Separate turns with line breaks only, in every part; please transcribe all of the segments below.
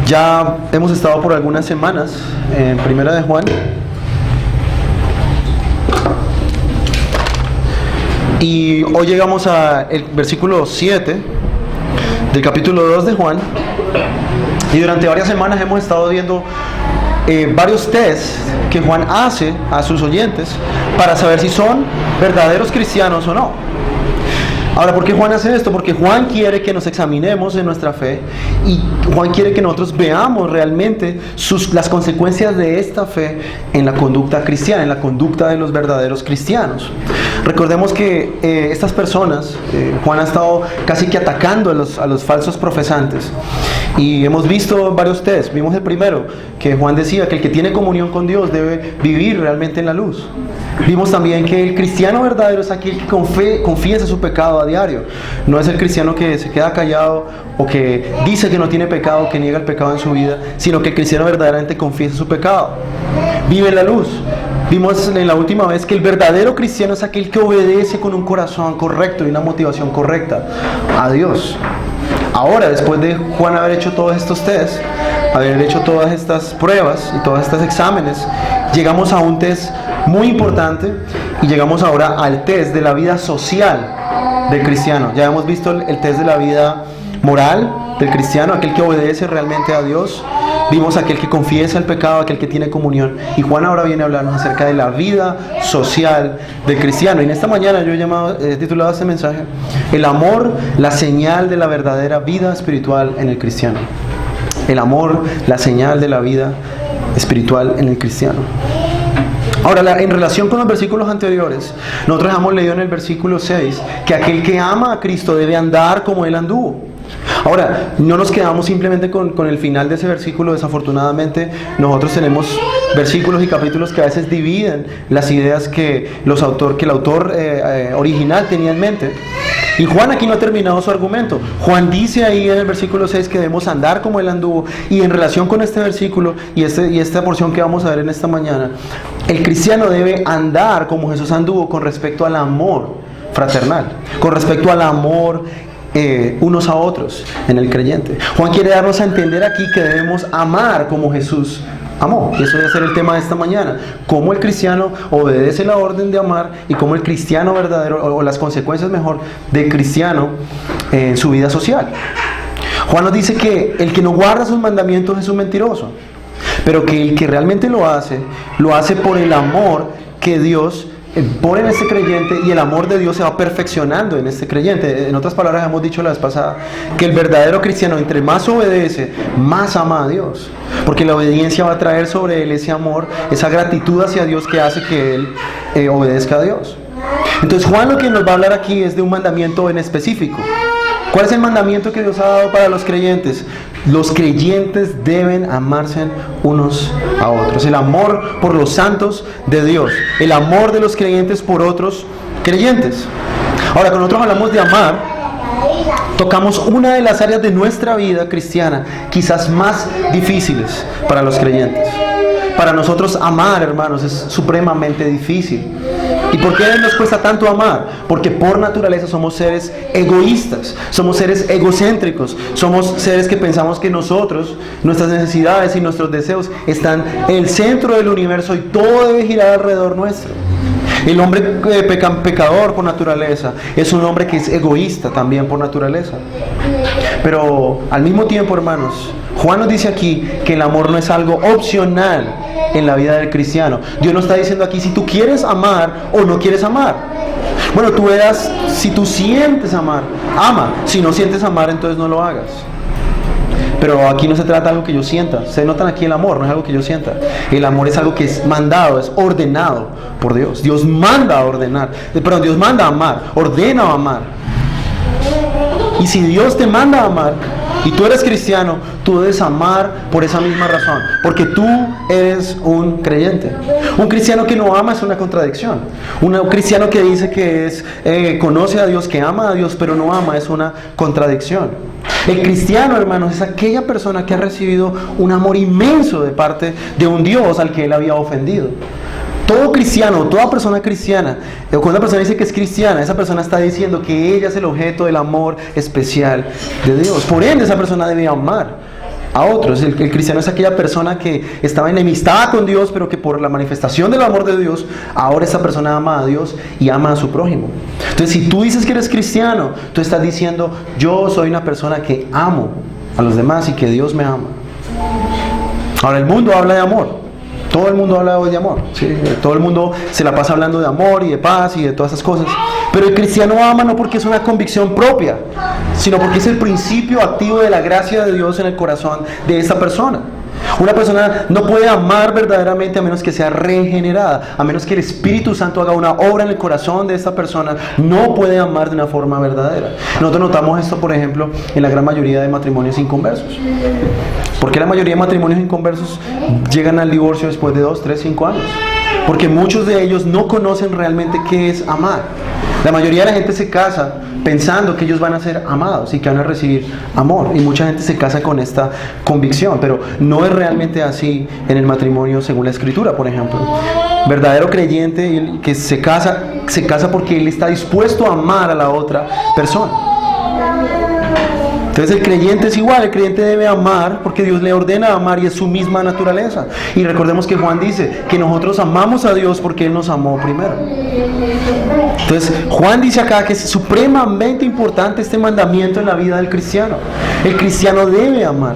Ya hemos estado por algunas semanas en Primera de Juan. Y hoy llegamos al versículo 7 del capítulo 2 de Juan. Y durante varias semanas hemos estado viendo varios tests que Juan hace a sus oyentes para saber si son verdaderos cristianos o no. Ahora, ¿por qué Juan hace esto? Porque Juan quiere que nos examinemos en nuestra fe y Juan quiere que nosotros veamos realmente las consecuencias de esta fe en la conducta cristiana, en la conducta de los verdaderos cristianos. Recordemos que estas personas, Juan ha estado casi que atacando a los falsos profesantes y hemos visto varios tests. Vimos el primero, que Juan decía que el que tiene comunión con Dios debe vivir realmente en la luz. Vimos también que el cristiano verdadero es aquel que confiesa su pecado a diario. No es el cristiano que se queda callado o que dice que no tiene pecado, que niega el pecado en su vida, sino que el cristiano verdaderamente confiesa su pecado. Vive en la luz. Vimos en la última vez que el verdadero cristiano es aquel que obedece con un corazón correcto y una motivación correcta a Dios. Ahora, después de Juan haber hecho todos estos tests, haber hecho todas estas pruebas y todos estos exámenes, llegamos a un test muy importante y llegamos ahora al test de la vida social del cristiano. Ya hemos visto el test de la vida moral del cristiano, aquel que obedece realmente a Dios. Vimos aquel que confiesa el pecado, aquel que tiene comunión. Y Juan ahora viene a hablarnos acerca de la vida social del cristiano. Y en esta mañana yo he titulado este mensaje: el amor, la señal de la verdadera vida espiritual en el cristiano. El amor, la señal de la vida espiritual en el cristiano. Ahora, en relación con los versículos anteriores, nosotros hemos leído en el versículo 6 que aquel que ama a Cristo debe andar como Él anduvo. Ahora, no nos quedamos simplemente con el final de ese versículo. Desafortunadamente, nosotros tenemos versículos y capítulos que a veces dividen las ideas que el autor original tenía en mente. Y Juan aquí no ha terminado su argumento. Juan dice ahí en el versículo 6 que debemos andar como Él anduvo. Y en relación con este versículo y esta porción que vamos a ver en esta mañana, el cristiano debe andar como Jesús anduvo con respecto al amor fraternal, con respecto al amor unos a otros en el creyente. Juan quiere darnos a entender aquí que debemos amar como Jesús amó. Y eso debe ser el tema de esta mañana: cómo el cristiano obedece la orden de amar y cómo el cristiano verdadero, o las consecuencias mejor del cristiano en su vida social. Juan nos dice que el que no guarda sus mandamientos es un mentiroso, pero que el que realmente lo hace por el amor que Dios pone en este creyente, y el amor de Dios se va perfeccionando en este creyente. En otras palabras, hemos dicho la vez pasada que el verdadero cristiano, entre más obedece, más ama a Dios, porque la obediencia va a traer sobre él ese amor, esa gratitud hacia Dios que hace que él obedezca a Dios. Entonces Juan lo que nos va a hablar aquí es de un mandamiento en específico. ¿Cuál es el mandamiento que Dios ha dado para los creyentes? Los creyentes deben amarse unos a otros. El amor por los santos de Dios. El amor de los creyentes por otros creyentes. Ahora, cuando nosotros hablamos de amar, tocamos una de las áreas de nuestra vida cristiana quizás más difíciles para los creyentes. Para nosotros amar, hermanos, es supremamente difícil. ¿Y por qué nos cuesta tanto amar? Porque por naturaleza somos seres egoístas, somos seres egocéntricos, somos seres que pensamos que nosotros, nuestras necesidades y nuestros deseos están en el centro del universo y todo debe girar alrededor nuestro. El hombre pecador por naturaleza es un hombre que es egoísta también por naturaleza. Pero al mismo tiempo, hermanos, Juan nos dice aquí que el amor no es algo opcional en la vida del cristiano. Dios no está diciendo aquí si tú quieres amar o no quieres amar. Bueno, tú verás, si tú sientes amar, ama. Si no sientes amar, entonces no lo hagas. Pero aquí no se trata de algo que yo sienta. Se notan aquí el amor, no es algo que yo sienta. El amor es algo que es mandado, es ordenado por Dios. Dios manda a ordenar. Dios manda a amar, ordena a amar. Y si Dios te manda a amar y tú eres cristiano, tú debes amar por esa misma razón, porque tú eres un creyente. Un cristiano que no ama es una contradicción. Un cristiano que dice que conoce a Dios, que ama a Dios, pero no ama, es una contradicción. El cristiano, hermanos, es aquella persona que ha recibido un amor inmenso de parte de un Dios al que él había ofendido. Todo cristiano, toda persona cristiana, cuando una persona dice que es cristiana, esa persona está diciendo que ella es el objeto del amor especial de Dios. Por ende, esa persona debe amar. a otros. El cristiano es aquella persona que estaba enemistada con Dios, pero que por la manifestación del amor de Dios, ahora esa persona ama a Dios y ama a su prójimo. Entonces, si tú dices que eres cristiano, tú estás diciendo, yo soy una persona que amo a los demás y que Dios me ama. Ahora, el mundo habla de amor. Todo el mundo habla hoy de amor, ¿sí? Todo el mundo se la pasa hablando de amor y de paz y de todas esas cosas. Pero el cristiano ama no porque es una convicción propia, sino porque es el principio activo de la gracia de Dios en el corazón de esa persona. Una persona no puede amar verdaderamente a menos que sea regenerada, a menos que el Espíritu Santo haga una obra en el corazón de esa persona. No puede amar de una forma verdadera. Nosotros notamos esto, por ejemplo, en la gran mayoría de matrimonios inconversos. ¿Por qué la mayoría de matrimonios inconversos llegan al divorcio después de 2, 3, 5 años? Porque muchos de ellos no conocen realmente qué es amar. La mayoría de la gente se casa pensando que ellos van a ser amados y que van a recibir amor. Y mucha gente se casa con esta convicción, pero no es realmente así en el matrimonio según la Escritura, por ejemplo. Verdadero creyente que se casa porque él está dispuesto a amar a la otra persona. Entonces el creyente es igual, el creyente debe amar porque Dios le ordena amar y es su misma naturaleza. Y recordemos que Juan dice que nosotros amamos a Dios porque Él nos amó primero. Entonces Juan dice acá que es supremamente importante este mandamiento en la vida del cristiano. El cristiano debe amar.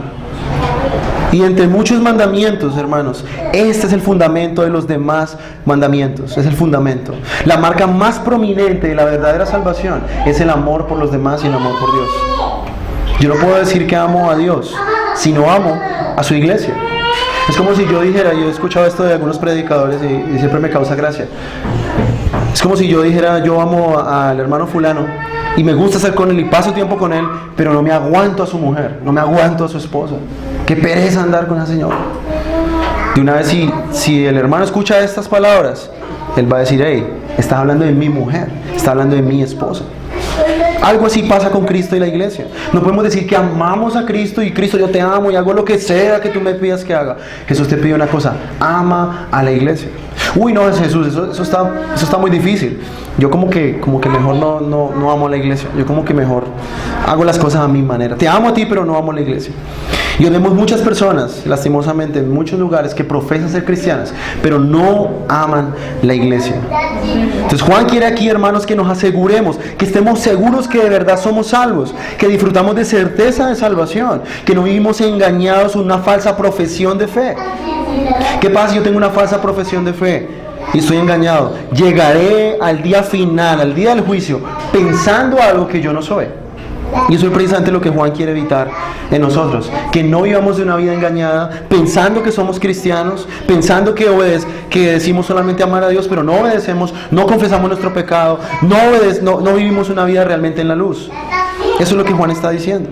Y entre muchos mandamientos, hermanos, este es el fundamento de los demás mandamientos. Es el fundamento. La marca más prominente de la verdadera salvación es el amor por los demás y el amor por Dios. Yo no puedo decir que amo a Dios si no amo a su iglesia. Es como si yo dijera, yo he escuchado esto de algunos predicadores y siempre me causa gracia. Es como si yo dijera, yo amo al hermano fulano y me gusta estar con él y paso tiempo con él, pero no me aguanto a su mujer, no me aguanto a su esposa. Qué pereza andar con esa señora. De una vez, si el hermano escucha estas palabras, él va a decir, hey, estás hablando de mi mujer, estás hablando de mi esposa. Algo así pasa con Cristo y la iglesia. No podemos decir que amamos a Cristo y Cristo, yo te amo y hago lo que sea que tú me pidas que haga. Jesús te pide una cosa, ama a la iglesia. Uy, no, Jesús, eso está muy difícil. Yo como que mejor no amo a la iglesia. Yo como que mejor hago las cosas a mi manera. Te amo a ti, pero no amo a la iglesia. Y vemos muchas personas, lastimosamente, en muchos lugares que profesan ser cristianas, pero no aman la iglesia. Entonces Juan quiere aquí, hermanos, que nos aseguremos, que estemos seguros que de verdad somos salvos, que disfrutamos de certeza de salvación, que no vivimos engañados en una falsa profesión de fe. ¿Qué pasa si yo tengo una falsa profesión de fe y estoy engañado? Llegaré al día final, al día del juicio, pensando algo que yo no soy. Y eso es precisamente lo que Juan quiere evitar en nosotros, que no vivamos de una vida engañada, pensando que somos cristianos, pensando que decimos solamente amar a Dios, pero no obedecemos, no confesamos nuestro pecado, no vivimos una vida realmente en la luz. Eso es lo que Juan está diciendo.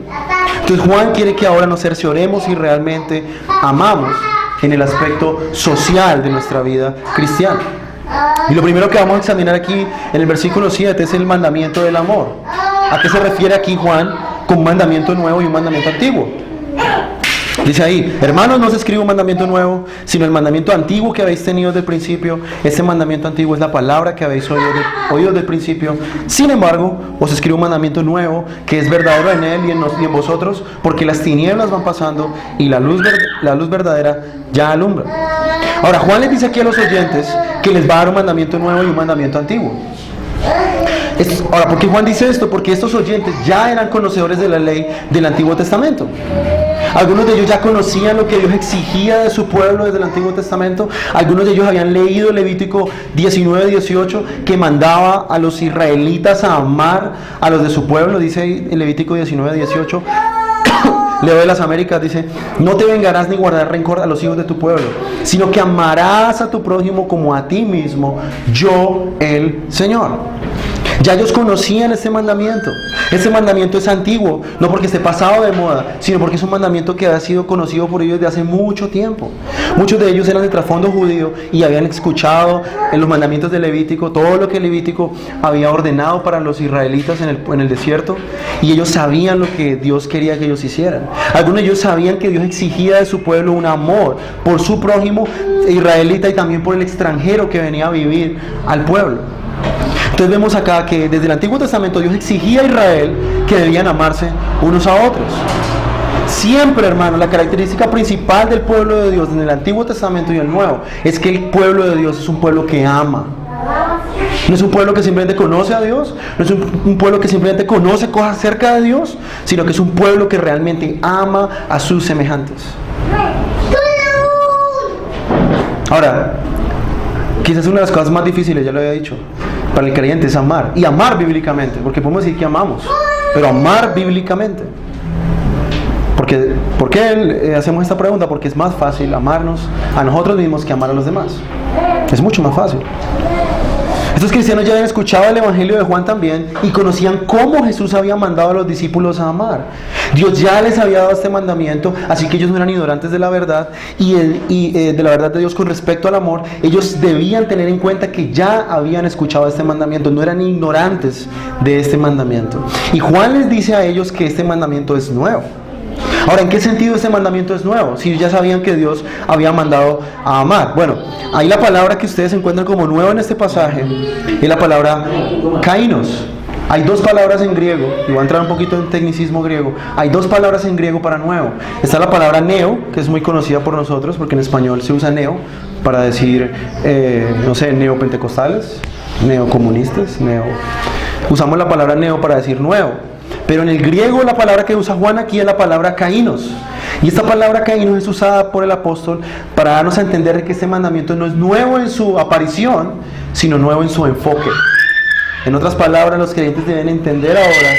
Entonces Juan quiere que ahora nos cercioremos si realmente amamos en el aspecto social de nuestra vida cristiana. Y lo primero que vamos a examinar aquí en el versículo 7 es el mandamiento del amor. ¿A qué se refiere aquí Juan con un mandamiento nuevo y un mandamiento antiguo? Dice ahí, hermanos, no se escribe un mandamiento nuevo, sino el mandamiento antiguo que habéis tenido desde el principio. Este mandamiento antiguo es la palabra que habéis oído desde el principio. Sin embargo, os escribo un mandamiento nuevo, que es verdadero en él y en vosotros, porque las tinieblas van pasando y la luz verdadera ya alumbra. Ahora, Juan les dice aquí a los oyentes que les va a dar un mandamiento nuevo y un mandamiento antiguo. Ahora, ¿por qué Juan dice esto? Porque estos oyentes ya eran conocedores de la ley del Antiguo Testamento. Algunos de ellos ya conocían lo que Dios exigía de su pueblo desde el Antiguo Testamento. Algunos de ellos habían leído Levítico 19:18, que mandaba a los israelitas a amar a los de su pueblo. Dice ahí en Levítico 19:18, Leo de las Américas, dice, no te vengarás ni guardarás rencor a los hijos de tu pueblo, sino que amarás a tu prójimo como a ti mismo, yo el Señor. Ya ellos conocían este mandamiento. Este mandamiento es antiguo, no porque esté pasado de moda, sino porque es un mandamiento que ha sido conocido por ellos desde hace mucho tiempo. Muchos de ellos eran de trasfondo judío y habían escuchado en los mandamientos de Levítico todo lo que Levítico había ordenado para los israelitas en el desierto, y ellos sabían lo que Dios quería que ellos hicieran. Algunos de ellos sabían que Dios exigía de su pueblo un amor por su prójimo israelita y también por el extranjero que venía a vivir al pueblo. Entonces vemos acá que desde el Antiguo Testamento Dios exigía a Israel que debían amarse unos a otros. Siempre, hermano, la característica principal del pueblo de Dios en el Antiguo Testamento y el Nuevo es que el pueblo de Dios es un pueblo que ama. No es un pueblo que simplemente conoce a Dios, no es un pueblo que simplemente conoce cosas acerca de Dios, sino que es un pueblo que realmente ama a sus semejantes. Ahora, quizás una de las cosas más difíciles, ya lo había dicho, para el creyente es amar. Y amar bíblicamente, porque podemos decir que amamos, pero amar bíblicamente. ¿Por qué hacemos esta pregunta? Porque es más fácil amarnos a nosotros mismos que amar a los demás. Es mucho más fácil. Estos cristianos ya habían escuchado el Evangelio de Juan también y conocían cómo Jesús había mandado a los discípulos a amar. Dios ya les había dado este mandamiento, así que ellos no eran ignorantes de la verdad y de la verdad de Dios con respecto al amor. Ellos debían tener en cuenta que ya habían escuchado este mandamiento, no eran ignorantes de este mandamiento. Y Juan les dice a ellos que este mandamiento es nuevo. Ahora, ¿en qué sentido este mandamiento es nuevo? Si ya sabían que Dios había mandado a amar. Bueno, ahí la palabra que ustedes encuentran como nueva en este pasaje es la palabra kainos. Hay dos palabras en griego, y voy a entrar un poquito en tecnicismo griego. Hay dos palabras en griego para nuevo. Está la palabra neo, que es muy conocida por nosotros, porque en español se usa neo para decir, neopentecostales, neocomunistas, Usamos la palabra neo para decir nuevo. Pero en el griego la palabra que usa Juan aquí es la palabra kainos. Y esta palabra kainos es usada por el apóstol para darnos a entender que este mandamiento no es nuevo en su aparición, sino nuevo en su enfoque. En otras palabras, los creyentes deben entender ahora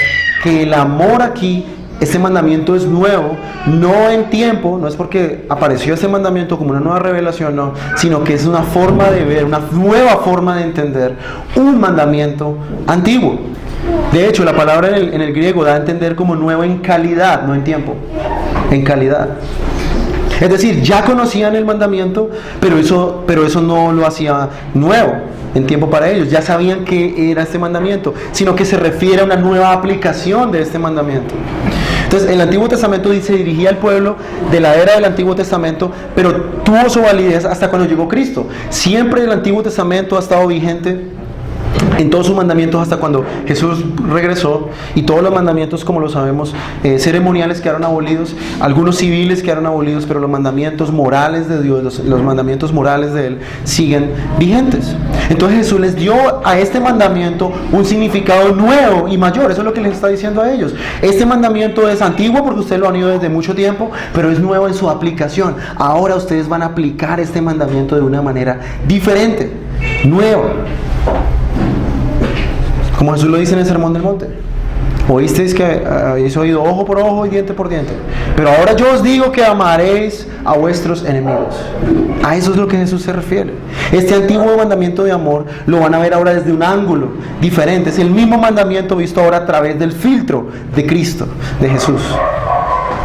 que el amor aquí, este mandamiento es nuevo, no en tiempo, no es porque apareció este mandamiento como una nueva revelación, no, sino que es una forma de ver, una nueva forma de entender un mandamiento antiguo. De hecho, la palabra en el griego da a entender como nuevo en calidad, no en tiempo, en calidad. Es decir, ya conocían el mandamiento, pero eso no lo hacía nuevo en tiempo para ellos. Ya sabían que era este mandamiento, sino que se refiere a una nueva aplicación de este mandamiento. Entonces, el Antiguo Testamento se dirigía al pueblo de la era del Antiguo Testamento, pero tuvo su validez hasta cuando llegó Cristo. Siempre el Antiguo Testamento ha estado vigente en todos sus mandamientos hasta cuando Jesús regresó, y todos los mandamientos, como lo sabemos, ceremoniales quedaron abolidos, algunos civiles quedaron abolidos, pero los mandamientos morales de Dios, los mandamientos morales de Él siguen vigentes. Entonces Jesús les dio a este mandamiento un significado nuevo y mayor. Eso es lo que les está diciendo a ellos. Este mandamiento es antiguo porque ustedes lo han oído desde mucho tiempo, pero es nuevo en su aplicación. Ahora ustedes van a aplicar este mandamiento de una manera diferente, nueva. Como Jesús lo dice en el Sermón del Monte. Oísteis que habéis oído ojo por ojo y diente por diente, pero ahora yo os digo que amaréis a vuestros enemigos. A eso es lo que Jesús se refiere. Este antiguo mandamiento de amor lo van a ver ahora desde un ángulo diferente. Es el mismo mandamiento visto ahora a través del filtro de Cristo, de Jesús.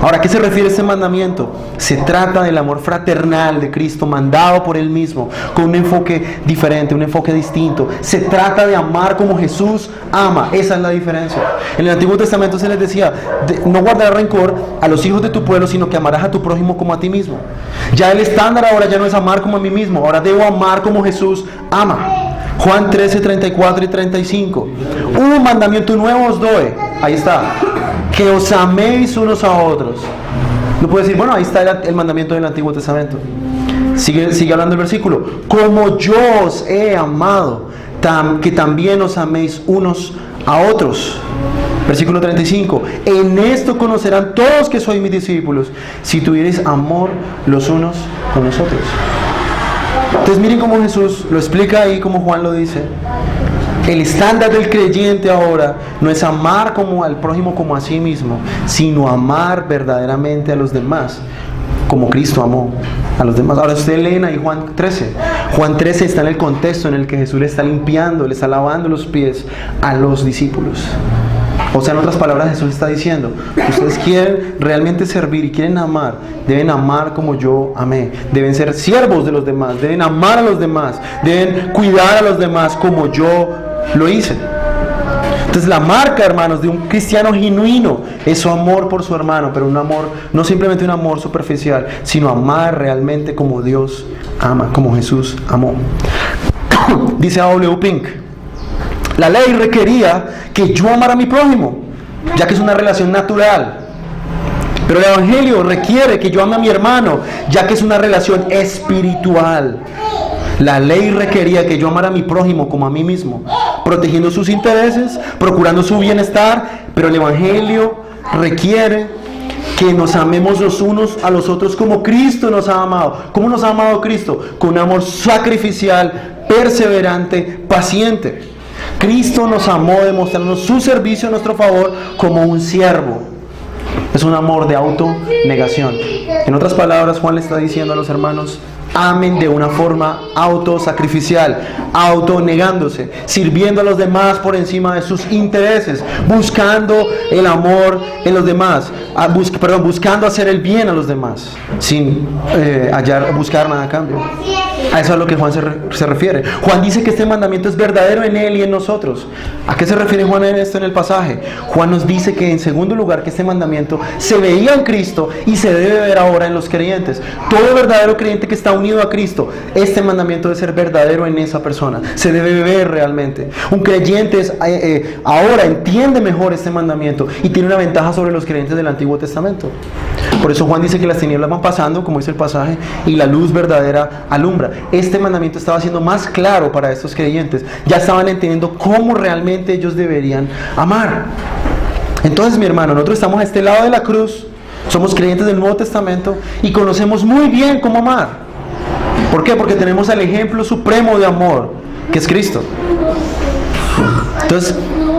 Ahora, ¿a qué se refiere este mandamiento? Se trata del amor fraternal de Cristo, mandado por Él mismo, con un enfoque diferente, un enfoque distinto. Se trata de amar como Jesús ama. Esa es la diferencia. En el Antiguo Testamento se les decía, no guardarás rencor a los hijos de tu pueblo, sino que amarás a tu prójimo como a ti mismo. Ya el estándar ahora ya no es amar como a mí mismo, ahora debo amar como Jesús ama. Juan 13, 34 y 35. Un mandamiento nuevo os doy. Ahí está. Que os améis unos a otros. No puede decir, bueno, ahí está el mandamiento del Antiguo Testamento. Sigue hablando el versículo. Como yo os he amado, que también os améis unos a otros. Versículo 35. En esto conocerán todos que sois mis discípulos, si tuviereis amor los unos con los otros. Entonces miren cómo Jesús lo explica ahí, como Juan lo dice. El estándar del creyente ahora no es amar como al prójimo como a sí mismo, sino amar verdaderamente a los demás, como Cristo amó a los demás. Ahora ustedes leen ahí Juan 13. Juan 13 está en el contexto en el que Jesús le está limpiando, le está lavando los pies a los discípulos. O sea, en otras palabras, Jesús está diciendo, ustedes quieren realmente servir y quieren amar, deben amar como yo amé, deben ser siervos de los demás, deben amar a los demás, deben cuidar a los demás como yo lo hice. Entonces la marca, hermanos, de un cristiano genuino es su amor por su hermano, pero un amor, no simplemente un amor superficial, sino amar realmente como Dios ama, como Jesús amó. Dice A.W. Pink, la ley requería que yo amara a mi prójimo, ya que es una relación natural. Pero el Evangelio requiere que yo ame a mi hermano, ya que es una relación espiritual. La ley requería que yo amara a mi prójimo como a mí mismo, protegiendo sus intereses, procurando su bienestar, pero el Evangelio requiere que nos amemos los unos a los otros como Cristo nos ha amado. ¿Cómo nos ha amado Cristo? Con un amor sacrificial, perseverante, paciente. Cristo nos amó demostrando su servicio a nuestro favor como un siervo. Es un amor de autonegación. En otras palabras, Juan le está diciendo a los hermanos: amen de una forma autosacrificial, autonegándose, sirviendo a los demás por encima de sus intereses, buscando el amor en los demás, buscando hacer el bien a los demás, sin buscar nada a cambio. A eso es a lo que Juan se refiere. Juan dice que este mandamiento es verdadero en él y en nosotros. ¿A qué se refiere Juan en esto en el pasaje? Juan nos dice que en segundo lugar que este mandamiento se veía en Cristo y se debe ver ahora en los creyentes. Todo verdadero creyente que está unido a Cristo, este mandamiento debe ser verdadero en esa persona. Se debe ver realmente. Un creyente ahora entiende mejor este mandamiento y tiene una ventaja sobre los creyentes del Antiguo Testamento. Por eso Juan dice que las tinieblas van pasando, como dice el pasaje, y la luz verdadera alumbra. Este mandamiento estaba siendo más claro para estos creyentes. Ya estaban entendiendo cómo realmente ellos deberían amar. Entonces, mi hermano, nosotros estamos a este lado de la cruz, somos creyentes del Nuevo Testamento y conocemos muy bien cómo amar. ¿Por qué? Porque tenemos el ejemplo supremo de amor, que es Cristo. Entonces,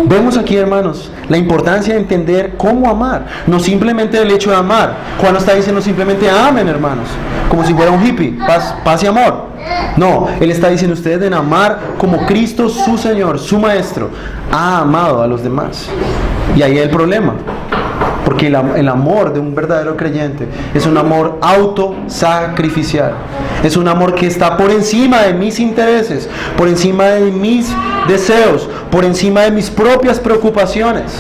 vemos aquí, hermanos, la importancia de entender cómo amar. No simplemente el hecho de amar. Juan no está diciendo simplemente amen, hermanos, como si fuera un hippie, paz y amor. No, él está diciendo: ustedes deben amar como Cristo, su Señor, su Maestro, ha amado a los demás. Y ahí hay el problema. Porque el amor de un verdadero creyente es un amor autosacrificial. Es un amor que está por encima de mis intereses, por encima de mis deseos, por encima de mis propias preocupaciones.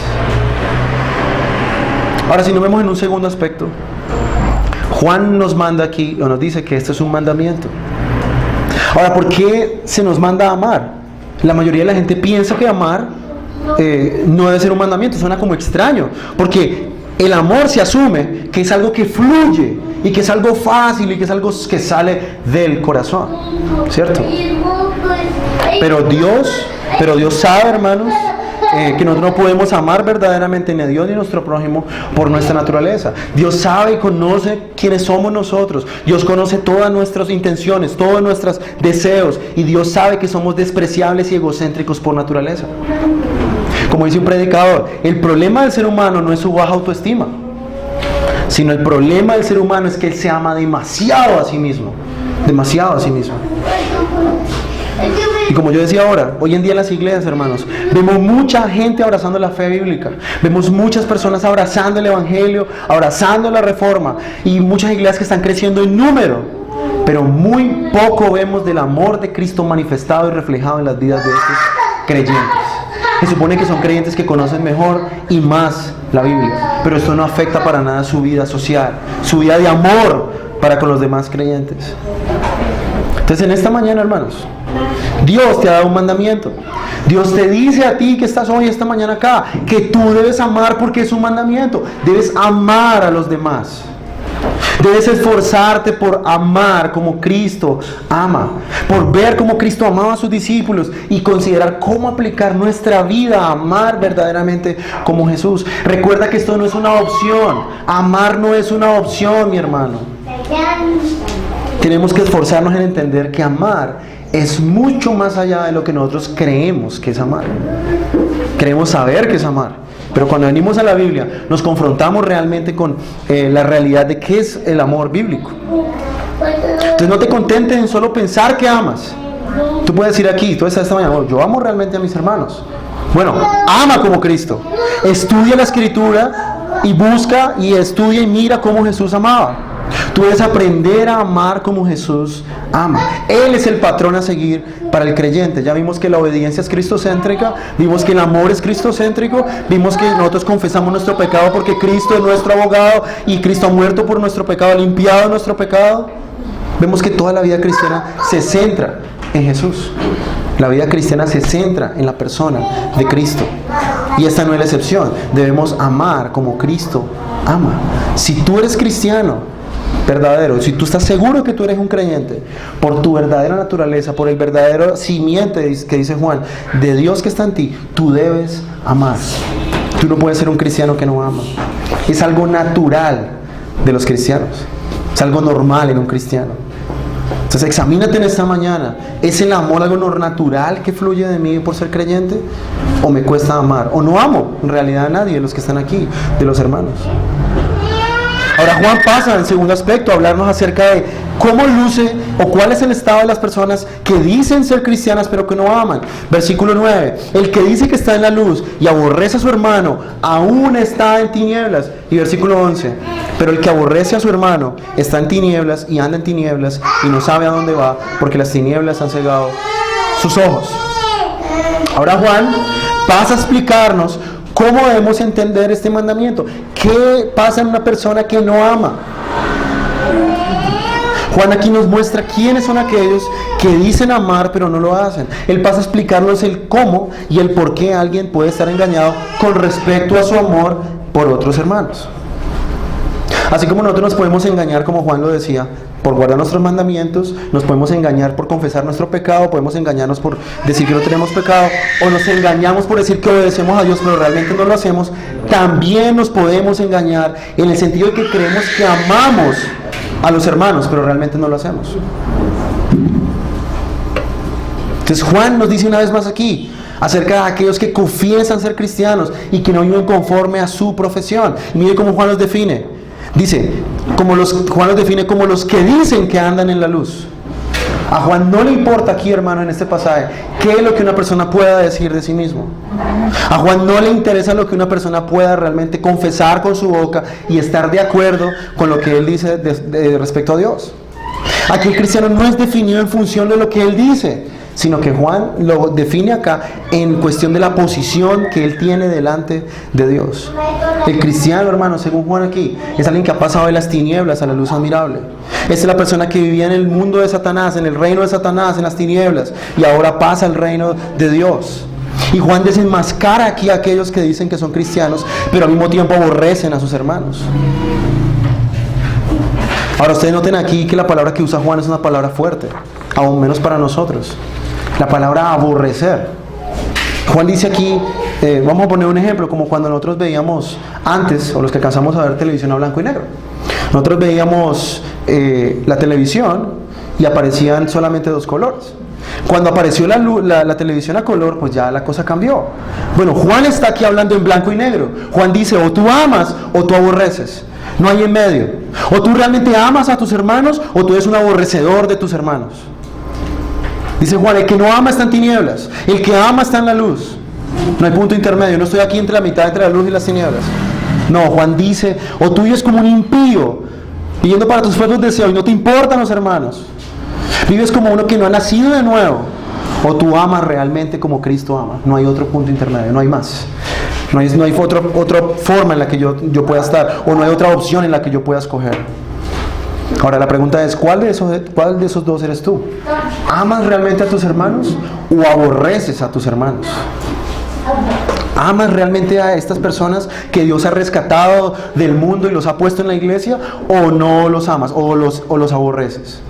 Ahora, si nos vemos en un segundo aspecto, Juan nos manda aquí, o nos dice que esto es un mandamiento. Ahora, ¿por qué se nos manda a amar? La mayoría de la gente piensa que amar no debe ser un mandamiento. Suena como extraño, porque el amor se asume que es algo que fluye y que es algo fácil y que es algo que sale del corazón, ¿cierto? Pero Dios sabe, hermanos, que nosotros no podemos amar verdaderamente ni a Dios ni a nuestro prójimo por nuestra naturaleza. Dios sabe y conoce quiénes somos nosotros. Dios conoce todas nuestras intenciones, todos nuestros deseos, y Dios sabe que somos despreciables y egocéntricos por naturaleza. Como dice un predicador, el problema del ser humano no es su baja autoestima, sino el problema del ser humano es que él se ama demasiado a sí mismo. Demasiado a sí mismo. Y como yo decía ahora, hoy en día en las iglesias, hermanos, vemos mucha gente abrazando la fe bíblica. Vemos muchas personas abrazando el Evangelio, abrazando la Reforma. Y muchas iglesias que están creciendo en número. Pero muy poco vemos del amor de Cristo manifestado y reflejado en las vidas de estos creyentes. Se supone que son creyentes que conocen mejor y más la Biblia, pero esto no afecta para nada su vida social, su vida de amor para con los demás creyentes. Entonces, en esta mañana, hermanos, Dios te ha dado un mandamiento. Dios te dice a ti que estás hoy, esta mañana acá, que tú debes amar porque es un mandamiento. Debes amar a los demás. Debes esforzarte por amar como Cristo ama, por ver cómo Cristo amaba a sus discípulos y considerar cómo aplicar nuestra vida a amar verdaderamente como Jesús. Recuerda que esto no es una opción. Amar no es una opción, mi hermano. Tenemos que esforzarnos en entender que amar es mucho más allá de lo que nosotros creemos que es amar. Queremos saber qué es amar. Pero cuando venimos a la Biblia, nos confrontamos realmente con la realidad de qué es el amor bíblico. Entonces no te contentes en solo pensar que amas. Tú puedes decir aquí, tú estás esta mañana: bueno, yo amo realmente a mis hermanos. Bueno, ama como Cristo. Estudia la Escritura y busca y estudia y mira cómo Jesús amaba. Tú debes aprender a amar como Jesús ama. Él es el patrón a seguir para el creyente. Ya vimos que la obediencia es cristocéntrica, vimos que el amor es cristocéntrico, vimos que nosotros confesamos nuestro pecado porque Cristo es nuestro abogado y Cristo ha muerto por nuestro pecado, ha limpiado nuestro pecado. Vemos que toda la vida cristiana se centra en Jesús. La vida cristiana se centra en la persona de Cristo. Y esta no es la excepción. Debemos amar como Cristo ama. Si tú eres cristiano verdadero, si tú estás seguro que tú eres un creyente, por tu verdadera naturaleza, por el verdadero simiente que dice Juan, de Dios que está en ti, tú debes amar. Tú no puedes ser un cristiano que no ama. Es algo natural de los cristianos. Es algo normal en un cristiano. Entonces examínate en esta mañana. ¿Es el amor algo natural que fluye de mí por ser creyente? ¿O me cuesta amar? ¿O no amo en realidad a nadie de los que están aquí, de los hermanos? Ahora Juan pasa en segundo aspecto a hablarnos acerca de cómo luce o cuál es el estado de las personas que dicen ser cristianas pero que no aman. Versículo 9, el que dice que está en la luz y aborrece a su hermano, aún está en tinieblas. Y versículo 11, pero el que aborrece a su hermano está en tinieblas y anda en tinieblas y no sabe a dónde va, porque las tinieblas han cegado sus ojos. Ahora Juan pasa a explicarnos cómo debemos entender este mandamiento. ¿Qué pasa en una persona que no ama? Juan aquí nos muestra quiénes son aquellos que dicen amar pero no lo hacen. Él pasa a explicarnos el cómo y el por qué alguien puede estar engañado con respecto a su amor por otros hermanos. Así como nosotros nos podemos engañar, como Juan lo decía, por guardar nuestros mandamientos, nos podemos engañar por confesar nuestro pecado, podemos engañarnos por decir que no tenemos pecado, o nos engañamos por decir que obedecemos a Dios pero realmente no lo hacemos. También nos podemos engañar en el sentido de que creemos que amamos a los hermanos pero realmente no lo hacemos. Entonces Juan nos dice una vez más aquí acerca de aquellos que confiesan ser cristianos y que no viven conforme a su profesión. Mire cómo Juan los define. Dice, Juan los define como los que dicen que andan en la luz. A Juan no le importa aquí, hermano, en este pasaje, qué es lo que una persona pueda decir de sí mismo. A Juan no le interesa lo que una persona pueda realmente confesar con su boca y estar de acuerdo con lo que él dice respecto a Dios. Aquí el cristiano no es definido en función de lo que él dice, sino que Juan lo define acá en cuestión de la posición que él tiene delante de Dios. El cristiano, hermano, según Juan aquí, es alguien que ha pasado de las tinieblas a la luz admirable. Es la persona que vivía en el mundo de Satanás, en el reino de Satanás, en las tinieblas, y ahora pasa al reino de Dios. Y Juan desenmascara aquí a aquellos que dicen que son cristianos, pero al mismo tiempo aborrecen a sus hermanos. Ahora ustedes noten aquí que la palabra que usa Juan es una palabra fuerte, aún menos para nosotros. La palabra aborrecer. Juan dice aquí, vamos a poner un ejemplo, como cuando nosotros veíamos antes, o los que alcanzamos a ver televisión a blanco y negro. Nosotros veíamos la televisión y aparecían solamente dos colores. Cuando apareció la televisión a color, pues ya la cosa cambió. Bueno, Juan está aquí hablando en blanco y negro. Juan dice, o tú amas o tú aborreces. No hay en medio. O tú realmente amas a tus hermanos o tú eres un aborrecedor de tus hermanos. Dice Juan, el que no ama está en tinieblas, el que ama está en la luz. No hay punto intermedio, no estoy aquí entre la mitad, entre la luz y las tinieblas. No, Juan dice, o tú vives como un impío, viviendo para tus propios deseos y no te importan los hermanos. Vives como uno que no ha nacido de nuevo, o tú amas realmente como Cristo ama. No hay otro punto intermedio, no hay más. No hay otra forma en la que yo pueda estar, o no hay otra opción en la que yo pueda escoger. Ahora la pregunta es, ¿cuál de esos dos eres tú? ¿Amas realmente a tus hermanos o aborreces a tus hermanos? ¿Amas realmente a estas personas que Dios ha rescatado del mundo y los ha puesto en la iglesia? ¿O no los amas o los aborreces?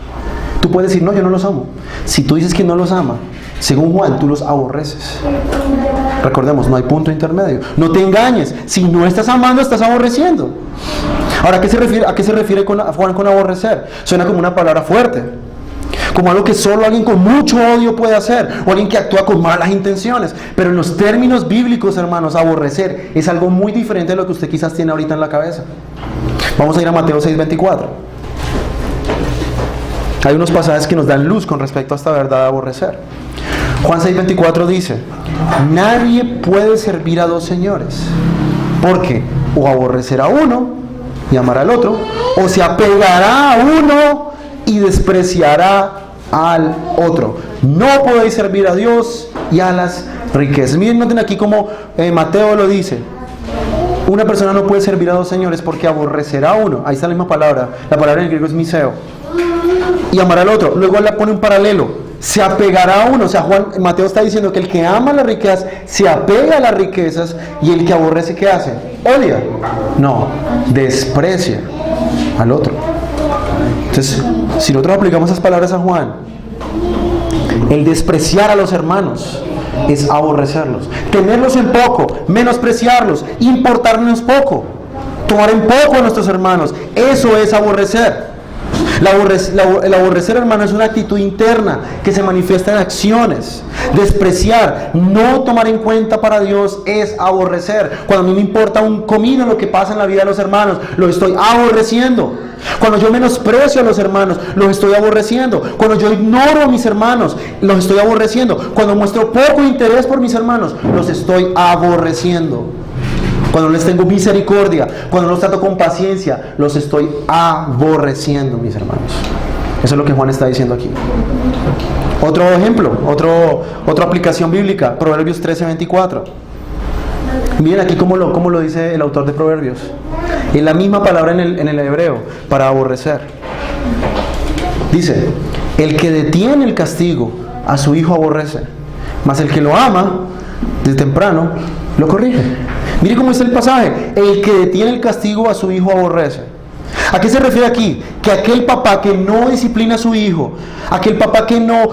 Tú puedes decir, no, yo no los amo. Si tú dices que no los amas, según Juan, tú los aborreces. Recordemos, no hay punto intermedio. No te engañes. Si no estás amando, estás aborreciendo. Ahora, ¿a qué se refiere Juan con aborrecer? Suena como una palabra fuerte. Como algo que solo alguien con mucho odio puede hacer. O alguien que actúa con malas intenciones. Pero en los términos bíblicos, hermanos, aborrecer es algo muy diferente de lo que usted quizás tiene ahorita en la cabeza. Vamos a ir a Mateo 6:24. Hay unos pasajes que nos dan luz con respecto a esta verdad de aborrecer. Juan 6:24 dice, nadie puede servir a dos señores, porque o aborrecerá a uno y amará al otro, o se apegará a uno y despreciará al otro. No podéis servir a Dios y a las riquezas. Miren, noten aquí como Mateo lo dice. Una persona no puede servir a dos señores porque aborrecerá a uno. Ahí está la misma palabra. La palabra en griego es miseo. Y amará al otro. Luego él le pone un paralelo. se apegará a uno. O sea, Mateo está diciendo que el que ama las riquezas se apega a las riquezas, y el que aborrece, ¿qué hace? Odia. No, desprecia al otro. Entonces, si nosotros aplicamos esas palabras a Juan, el despreciar a los hermanos es aborrecerlos, tenerlos en poco, menospreciarlos, importarnos poco, tomar en poco a nuestros hermanos. Eso es aborrecer. El aborrecer, hermano, es una actitud interna que se manifiesta en acciones. Despreciar, no tomar en cuenta para Dios, es aborrecer. Cuando a mí me importa un comino lo que pasa en la vida de los hermanos, lo estoy aborreciendo. Cuando yo menosprecio a los hermanos, los estoy aborreciendo. Cuando yo ignoro a mis hermanos, los estoy aborreciendo. Cuando muestro poco interés por mis hermanos, los estoy aborreciendo. Cuando les tengo misericordia, cuando los trato con paciencia, los estoy aborreciendo, mis hermanos. Eso es lo que Juan está diciendo aquí. Otro ejemplo, otra aplicación bíblica, Proverbios 13:24. Miren aquí cómo lo dice el autor de Proverbios. Es la misma palabra en el hebreo, para aborrecer. Dice: el que detiene el castigo a su hijo aborrece, mas el que lo ama desde temprano lo corrige. Mire cómo dice el pasaje: el que detiene el castigo a su hijo aborrece. ¿A qué se refiere aquí? Que aquel papá que no disciplina a su hijo, aquel papá que no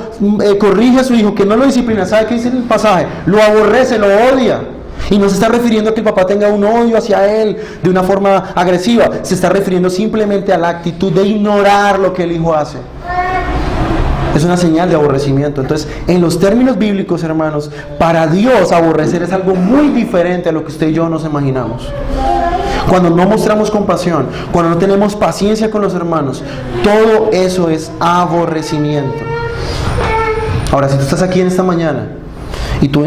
corrige a su hijo, que no lo disciplina, ¿sabe qué dice el pasaje? Lo aborrece, lo odia. Y no se está refiriendo a que el papá tenga un odio hacia él de una forma agresiva. Se está refiriendo simplemente a la actitud de ignorar lo que el hijo hace. Es una señal de aborrecimiento. Entonces, en los términos bíblicos, hermanos, para Dios aborrecer es algo muy diferente a lo que usted y yo nos imaginamos. Cuando no mostramos compasión, cuando no tenemos paciencia con los hermanos, todo eso es aborrecimiento. Ahora, si tú estás aquí en esta mañana y tú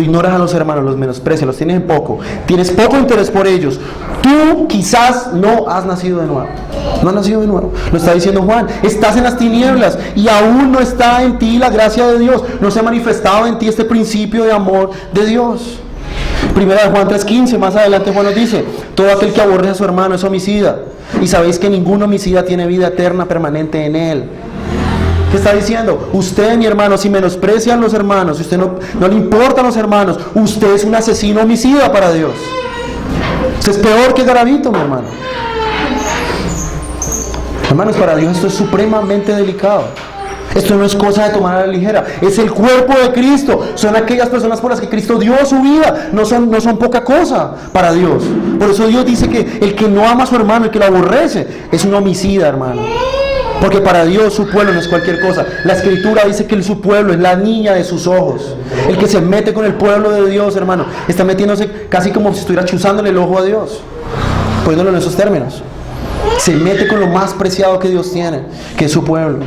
ignoras a los hermanos, los menosprecias, los tienes en poco, tienes poco interés por ellos, tú quizás no has nacido de nuevo. No has nacido de nuevo. Lo está diciendo Juan. Estás en las tinieblas y aún no está en ti la gracia de Dios. No se ha manifestado en ti este principio de amor de Dios. Primera de Juan 3:15, más adelante Juan nos dice: todo aquel que aborrece a su hermano es homicida, y sabéis que ningún homicida tiene vida eterna permanente en él. ¿Qué está diciendo? Usted, mi hermano, si menosprecia a los hermanos, si usted no le importan los hermanos, usted es un asesino homicida para Dios. Usted es peor que Garabito, mi hermano. Hermanos, para Dios esto es supremamente delicado. Esto no es cosa de tomar a la ligera. Es el cuerpo de Cristo. Son aquellas personas por las que Cristo dio su vida. No son poca cosa para Dios. Por eso Dios dice que el que no ama a su hermano, el que lo aborrece, es un homicida, hermano. Porque para Dios su pueblo no es cualquier cosa. La Escritura dice que su pueblo es la niña de sus ojos. El que se mete con el pueblo de Dios, hermano, está metiéndose casi como si estuviera chuzándole el ojo a Dios, poniéndolo en esos términos. Se mete con lo más preciado que Dios tiene, que es su pueblo.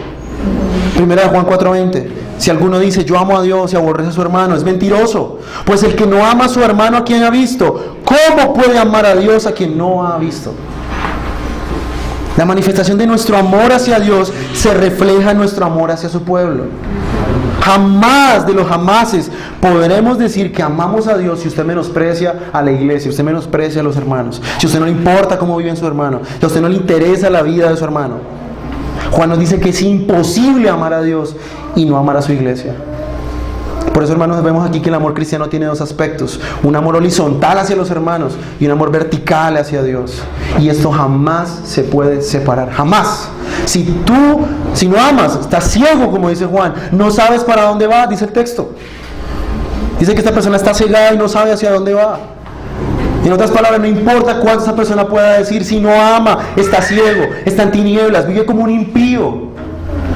Primera de Juan 4:20. Si alguno dice yo amo a Dios y aborrece a su hermano, es mentiroso. Pues el que no ama a su hermano a quien ha visto, ¿cómo puede amar a Dios a quien no ha visto? La manifestación de nuestro amor hacia Dios se refleja en nuestro amor hacia su pueblo. Jamás de los jamases podremos decir que amamos a Dios si usted menosprecia a la iglesia, si usted menosprecia a los hermanos, si a usted no le importa cómo vive su hermano, si a usted no le interesa la vida de su hermano. Juan nos dice que es imposible amar a Dios y no amar a su iglesia. Por eso, hermanos, vemos aquí que el amor cristiano tiene dos aspectos: un amor horizontal hacia los hermanos y un amor vertical hacia Dios. Y esto jamás se puede separar, jamás. Si no amas, estás ciego, como dice Juan, no sabes para dónde va, dice el texto. Dice que esta persona está cegada y no sabe hacia dónde va. En otras palabras, no importa cuánto esa persona pueda decir, si no ama, está ciego, está en tinieblas, vive como un impío.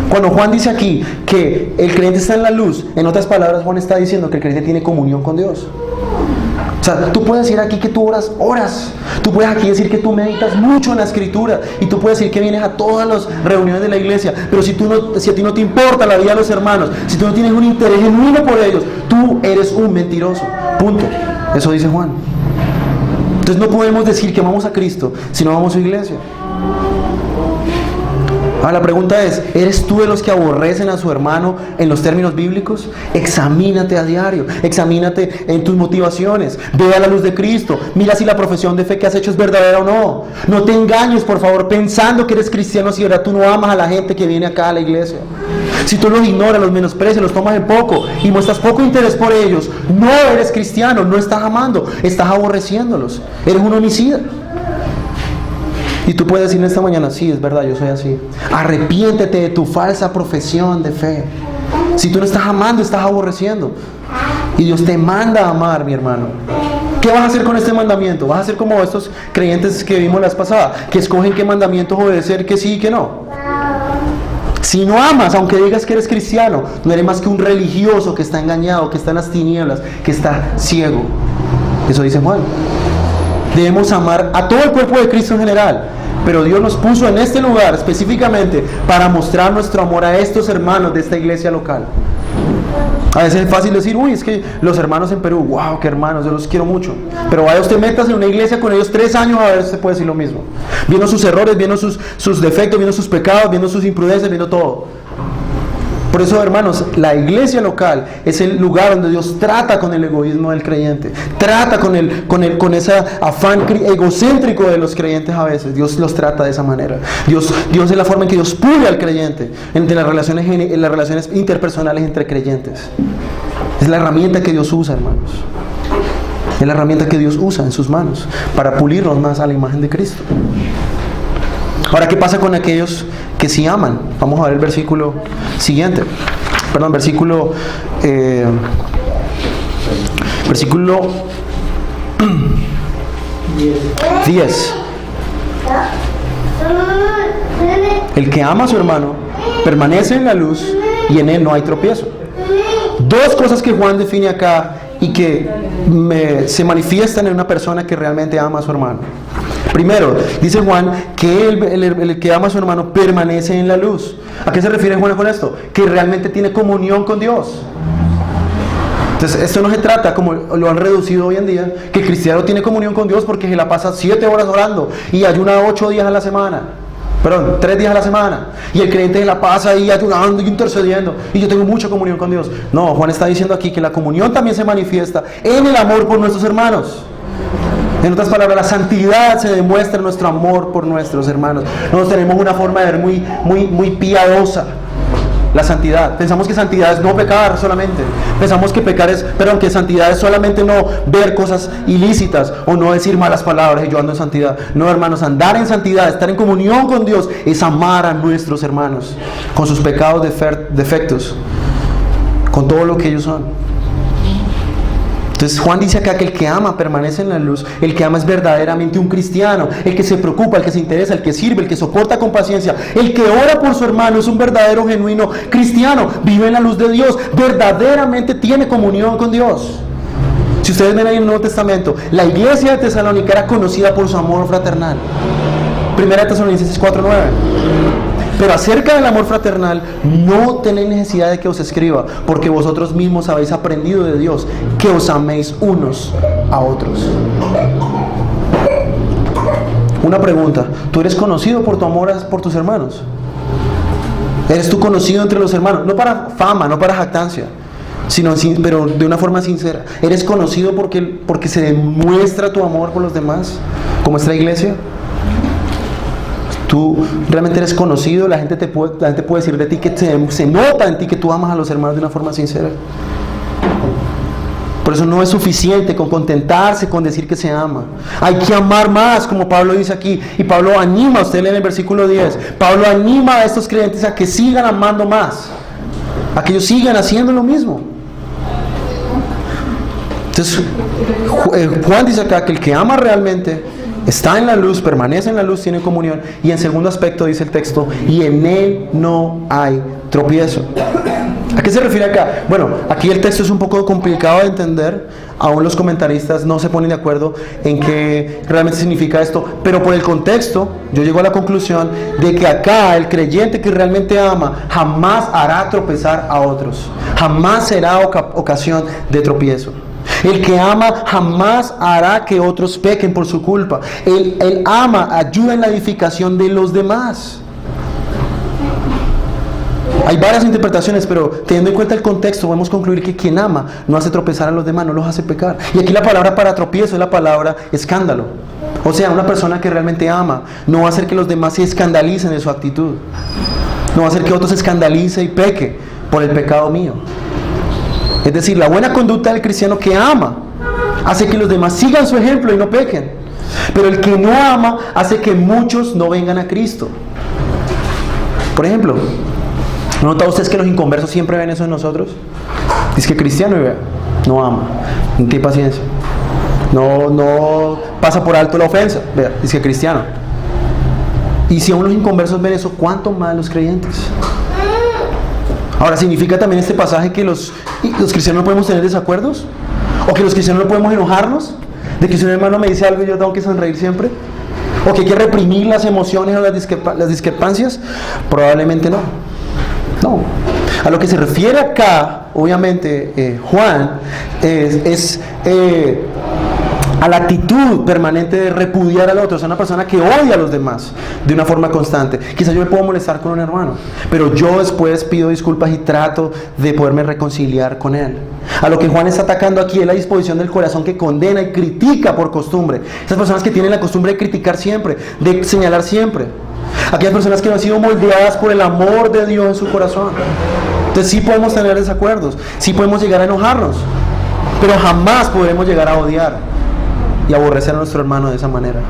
Cuando Juan dice aquí que el creyente está en la luz, en otras palabras, Juan está diciendo que el creyente tiene comunión con Dios. O sea, tú puedes decir aquí que tú oras horas, tú puedes aquí decir que tú meditas mucho en la Escritura, y tú puedes decir que vienes a todas las reuniones de la iglesia, pero si a ti no te importa la vida de los hermanos, si tú no tienes un interés genuino por ellos, tú eres un mentiroso. Punto. Eso dice Juan. Entonces no podemos decir que amamos a Cristo si no amamos a su iglesia. Ahora la pregunta es, ¿eres tú de los que aborrecen a su hermano en los términos bíblicos? Examínate a diario, examínate en tus motivaciones, ve a la luz de Cristo, mira si la profesión de fe que has hecho es verdadera o no. No te engañes, por favor, pensando que eres cristiano si ahora tú no amas a la gente que viene acá a la iglesia. Si tú los ignoras, los menosprecias, los tomas en poco y muestras poco interés por ellos, no eres cristiano, no estás amando, estás aborreciéndolos, eres un homicida. Y tú puedes decir esta mañana, sí, es verdad, yo soy así. Arrepiéntete de tu falsa profesión de fe. Si tú no estás amando, estás aborreciendo. Y Dios te manda a amar, mi hermano. ¿Qué vas a hacer con este mandamiento? ¿Vas a ser como estos creyentes que vimos la vez pasada, que escogen qué mandamientos obedecer, que sí y que no? Si no amas, aunque digas que eres cristiano, no eres más que un religioso que está engañado, que está en las tinieblas, que está ciego. Eso dice Juan. Debemos amar a todo el cuerpo de Cristo en general, pero Dios nos puso en este lugar específicamente para mostrar nuestro amor a estos hermanos de esta iglesia local. A veces es fácil decir, uy, es que los hermanos en Perú, wow, qué hermanos, yo los quiero mucho. Pero vaya usted, métase en una iglesia con ellos 3 años a ver si usted puede decir lo mismo. Viendo sus errores, viendo sus defectos, viendo sus pecados, viendo sus imprudencias, viendo todo. Por eso, hermanos, la iglesia local es el lugar donde Dios trata con el egoísmo del creyente, trata con ese afán egocéntrico de los creyentes a veces. Dios los trata de esa manera. Dios es la forma en que Dios pule al creyente en las relaciones interpersonales entre creyentes. Es la herramienta que Dios usa, hermanos. Es la herramienta que Dios usa en sus manos para pulirnos más a la imagen de Cristo. Ahora, ¿qué pasa con aquellos que sí aman? Vamos a ver el versículo siguiente. Perdón, versículo 10. El que ama a su hermano permanece en la luz y en él no hay tropiezo. 2 cosas que Juan define acá y que se manifiestan en una persona que realmente ama a su hermano. Primero, dice Juan que el que ama a su hermano permanece en la luz. ¿A qué se refiere Juan con esto? Que realmente tiene comunión con Dios. Entonces, esto no se trata, como lo han reducido hoy en día, que el cristiano tiene comunión con Dios porque se la pasa 7 horas orando y ayuna 8 días a la semana. Perdón, 3 días a la semana. Y el creyente se la pasa ahí ayunando y intercediendo. Y yo tengo mucha comunión con Dios. No, Juan está diciendo aquí que la comunión también se manifiesta en el amor por nuestros hermanos. En otras palabras, la santidad se demuestra en nuestro amor por nuestros hermanos. Nosotros tenemos una forma de ver muy piadosa la santidad. Pensamos que santidad es no pecar solamente. Pensamos que que santidad es solamente no ver cosas ilícitas o no decir malas palabras y yo ando en santidad. No, hermanos, andar en santidad, estar en comunión con Dios es amar a nuestros hermanos con sus pecados, defectos, con todo lo que ellos son. Entonces Juan dice acá que el que ama permanece en la luz. El que ama es verdaderamente un cristiano. El que se preocupa, el que se interesa, el que sirve, el que soporta con paciencia, el que ora por su hermano es un verdadero, genuino cristiano. Vive en la luz de Dios, verdaderamente tiene comunión con Dios. Si ustedes ven ahí en el Nuevo Testamento, la iglesia de Tesalónica era conocida por su amor fraternal. 1 Tesalonicenses 4:9. Pero acerca del amor fraternal, no tenéis necesidad de que os escriba, porque vosotros mismos habéis aprendido de Dios, que os améis unos a otros. Una pregunta, ¿tú eres conocido por tu amor por tus hermanos? ¿Eres tú conocido entre los hermanos? No para fama, no para jactancia, pero de una forma sincera. ¿Eres conocido porque se demuestra tu amor por los demás, como esta iglesia? Tú realmente eres conocido, la gente puede decir de ti que se nota en ti que tú amas a los hermanos de una forma sincera. Por eso no es suficiente con contentarse con decir que se ama. Hay que amar más, como Pablo dice aquí. Y Pablo anima, usted lee en el versículo 10, Pablo anima a estos creyentes a que sigan amando más, a que ellos sigan haciendo lo mismo. Entonces Juan dice acá que el que ama realmente está en la luz, permanece en la luz, tiene comunión. Y en segundo aspecto dice el texto, y en él no hay tropiezo. ¿A qué se refiere acá? Bueno, aquí el texto es un poco complicado de entender. Aún los comentaristas no se ponen de acuerdo en qué realmente significa esto. Pero por el contexto, yo llego a la conclusión de que acá el creyente que realmente ama jamás hará tropezar a otros. Jamás será ocasión de tropiezo. El que ama jamás hará que otros pequen por su culpa. Él ama, ayuda en la edificación de los demás. Hay varias interpretaciones, pero teniendo en cuenta el contexto, podemos concluir que quien ama no hace tropezar a los demás, no los hace pecar. Y aquí la palabra para tropiezo es la palabra escándalo. O sea, una persona que realmente ama no va a hacer que los demás se escandalicen de su actitud. No va a hacer que otros se escandalice y peque por el pecado mío. Es decir, la buena conducta del cristiano que ama hace que los demás sigan su ejemplo y no pequen. Pero el que no ama hace que muchos no vengan a Cristo. Por ejemplo, ¿no nota ustedes que los inconversos siempre ven eso en nosotros? Dice que cristiano y vea, no ama, no tiene paciencia, no pasa por alto la ofensa, vea, dice que cristiano. Y si aún los inconversos ven eso, ¿cuánto más los creyentes? Ahora, ¿significa también este pasaje que los cristianos no podemos tener desacuerdos? ¿O que los cristianos no podemos enojarnos? ¿De que si un hermano me dice algo y yo tengo que sonreír siempre? ¿O que hay que reprimir las emociones o las discrepancias? Probablemente no. No. A lo que se refiere acá, obviamente, Juan, es a la actitud permanente de repudiar al otro. O sea, una persona que odia a los demás de una forma constante. Quizás yo me puedo molestar con un hermano, pero yo después pido disculpas y trato de poderme reconciliar con él. A lo que Juan está atacando aquí es la disposición del corazón que condena y critica por costumbre. Esas personas que tienen la costumbre de criticar siempre, de señalar siempre. Aquellas personas que no han sido moldeadas por el amor de Dios en su corazón. Entonces sí podemos tener desacuerdos, sí podemos llegar a enojarnos, pero jamás podremos llegar a odiar y aborrecer a nuestro hermano de esa manera.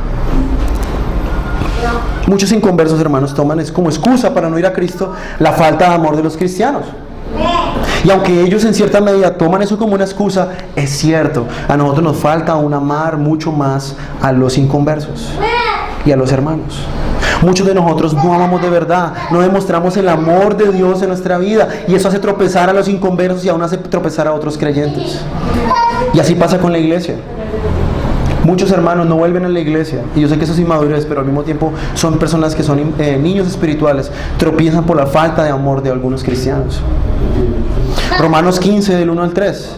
Muchos inconversos, hermanos, toman como excusa para no ir a Cristo la falta de amor de los cristianos. Y aunque ellos en cierta medida toman eso como una excusa, es cierto, a nosotros nos falta aún amar mucho más a los inconversos y a los hermanos. Muchos de nosotros no amamos de verdad, no demostramos el amor de Dios en nuestra vida, y eso hace tropezar a los inconversos y aún hace tropezar a otros creyentes. Y así pasa con la iglesia. Muchos hermanos no vuelven a la iglesia, y yo sé que eso es inmadurez, pero al mismo tiempo son personas que son niños espirituales, tropiezan por la falta de amor de algunos cristianos. Romanos 15, del 1 al 3.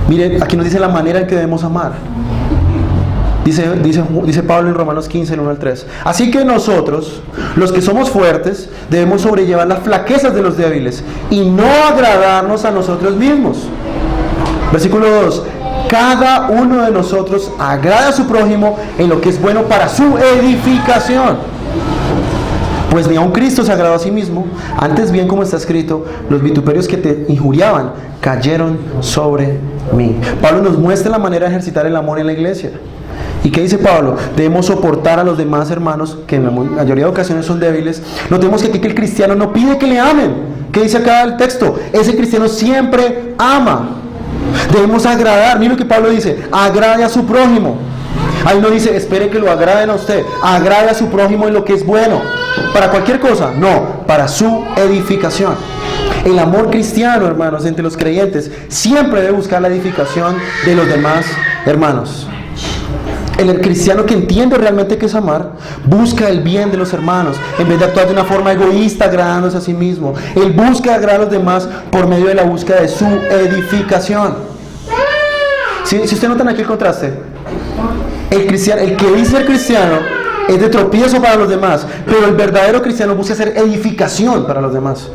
Miren, aquí nos dice la manera en que debemos amar. Dice Pablo en Romanos 15, del 1 al 3. Así que nosotros, los que somos fuertes, debemos sobrellevar las flaquezas de los débiles y no agradarnos a nosotros mismos. Versículo 2. Cada uno de nosotros agrada a su prójimo en lo que es bueno para su edificación. Pues ni aun Cristo se agradó a sí mismo. Antes bien, como está escrito, los vituperios que te injuriaban cayeron sobre mí. Pablo nos muestra la manera de ejercitar el amor en la iglesia. ¿Y qué dice Pablo? Debemos soportar a los demás hermanos, que en la mayoría de ocasiones son débiles. Notemos que aquí que el cristiano no pide que le amen. ¿Qué dice acá el texto? Ese cristiano siempre ama. Debemos agradar. Mira lo que Pablo dice: agrade a su prójimo. Ahí no dice espere que lo agraden a usted. Agrade a su prójimo en lo que es bueno. ¿Para cualquier cosa? No, para su edificación. El amor cristiano, hermanos, entre los creyentes siempre debe buscar la edificación de los demás hermanos. El cristiano que entiende realmente qué es amar, busca el bien de los hermanos, en vez de actuar de una forma egoísta, agradándose a sí mismo. Él busca agradar a los demás por medio de la búsqueda de su edificación. Si ustedes notan aquí el contraste, el que dice ser cristiano es de tropiezo para los demás, pero el verdadero cristiano busca hacer edificación para los demás.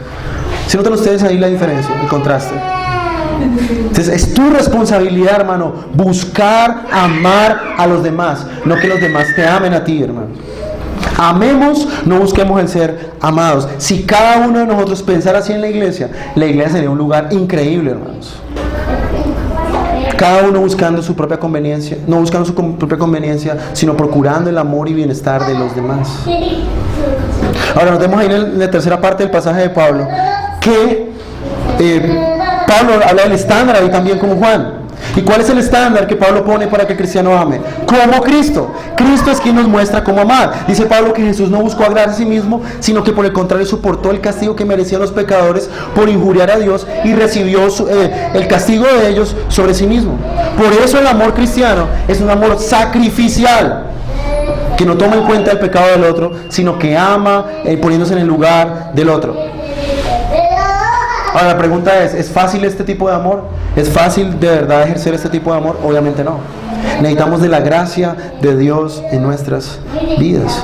¿Sí notan ustedes ahí la diferencia, el contraste? Entonces es tu responsabilidad, hermano, buscar amar a los demás, no que los demás te amen a ti, hermano. Amemos, no busquemos el ser amados. Si cada uno de nosotros pensara así en la iglesia sería un lugar increíble, hermanos. Cada uno buscando su propia conveniencia, no buscando su propia conveniencia, sino procurando el amor y bienestar de los demás. Ahora nos vemos ahí en la tercera parte del pasaje de Pablo, que Pablo habla del estándar ahí también como Juan. ¿Y cuál es el estándar que Pablo pone para que el cristiano ame? Como Cristo. Cristo es quien nos muestra cómo amar. Dice Pablo que Jesús no buscó agradar a sí mismo, sino que por el contrario soportó el castigo que merecían los pecadores por injuriar a Dios y recibió el castigo de ellos sobre sí mismo. Por eso el amor cristiano es un amor sacrificial, que no toma en cuenta el pecado del otro, sino que ama poniéndose en el lugar del otro. Ahora la pregunta ¿es fácil este tipo de amor? ¿Es fácil de verdad ejercer este tipo de amor? Obviamente no. Necesitamos de la gracia de Dios en nuestras vidas.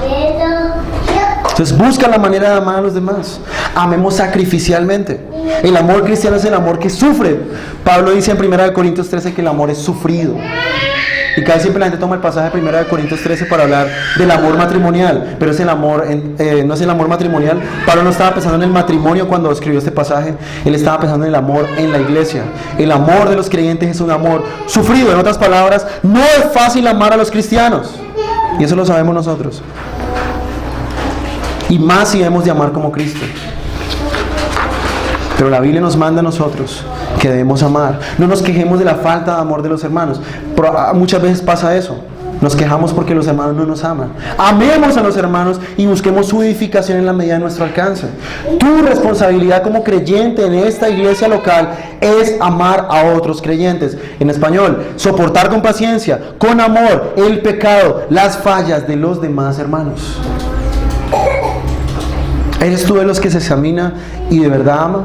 Entonces busca la manera de amar a los demás. Amemos sacrificialmente. El amor cristiano es el amor que sufre. Pablo dice en 1 Corintios 13 que el amor es sufrido. Y casi siempre la gente toma el pasaje de 1 Corintios 13 para hablar del amor matrimonial, pero es el amor, no es el amor matrimonial. Pablo no estaba pensando en el matrimonio cuando escribió este pasaje, él estaba pensando en el amor en la iglesia. El amor de los creyentes es un amor sufrido. En otras palabras, no es fácil amar a los cristianos, y eso lo sabemos nosotros. Y más si hemos de amar como Cristo. Pero la Biblia nos manda a nosotros que debemos amar. No nos quejemos de la falta de amor de los hermanos. Pero muchas veces pasa eso. Nos quejamos porque los hermanos no nos aman. Amemos a los hermanos y busquemos su edificación en la medida de nuestro alcance. Tu responsabilidad como creyente en esta iglesia local es amar a otros creyentes. En español, soportar con paciencia, con amor, el pecado, las fallas de los demás hermanos. ¿Eres tú de los que se examina y de verdad ama?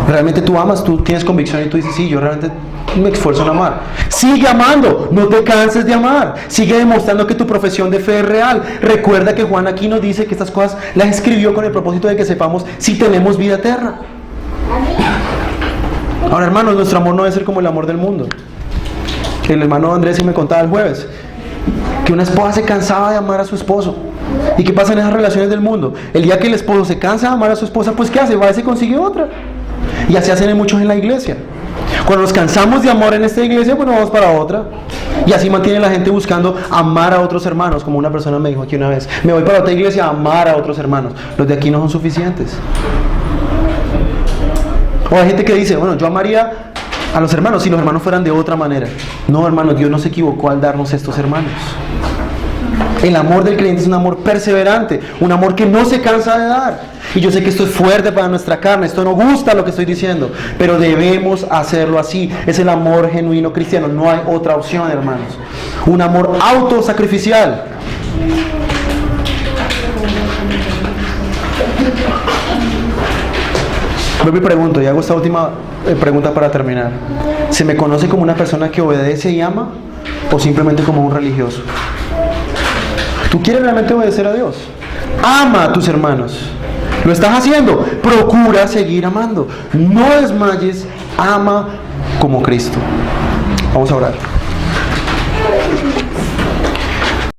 ¿Realmente tú amas? ¿Tú tienes convicción y tú dices, sí, yo realmente me esfuerzo en amar? Sigue amando, no te canses de amar. Sigue demostrando que tu profesión de fe es real. Recuerda que Juan aquí nos dice que estas cosas las escribió con el propósito de que sepamos si tenemos vida eterna. Ahora, hermanos, nuestro amor no debe ser como el amor del mundo. El hermano Andrés sí me contaba el jueves que una esposa se cansaba de amar a su esposo. ¿Y qué pasa en esas relaciones del mundo? El día que el esposo se cansa de amar a su esposa, pues ¿qué hace? Va y se consigue otra. Y así hacen muchos en la iglesia. Cuando nos cansamos de amor en esta iglesia, pues nos vamos para otra. Y así mantiene la gente buscando amar a otros hermanos. Como una persona me dijo aquí una vez, me voy para otra iglesia a amar a otros hermanos. Los de aquí no son suficientes. O hay gente que dice, bueno, yo amaría a los hermanos si los hermanos fueran de otra manera. No, hermanos, Dios no se equivocó al darnos estos hermanos. El amor del creyente es un amor perseverante, un amor que no se cansa de dar. Y yo sé que esto es fuerte para nuestra carne, esto no gusta lo que estoy diciendo, pero debemos hacerlo así. Es el amor genuino cristiano, no hay otra opción, hermanos. Un amor autosacrificial. Yo me pregunto, y hago esta última pregunta para terminar. ¿Se me conoce como una persona que obedece y ama o simplemente como un religioso? ¿Tú quieres realmente obedecer a Dios? Ama a tus hermanos. ¿Lo estás haciendo? Procura seguir amando. No desmayes, ama como Cristo. Vamos a orar.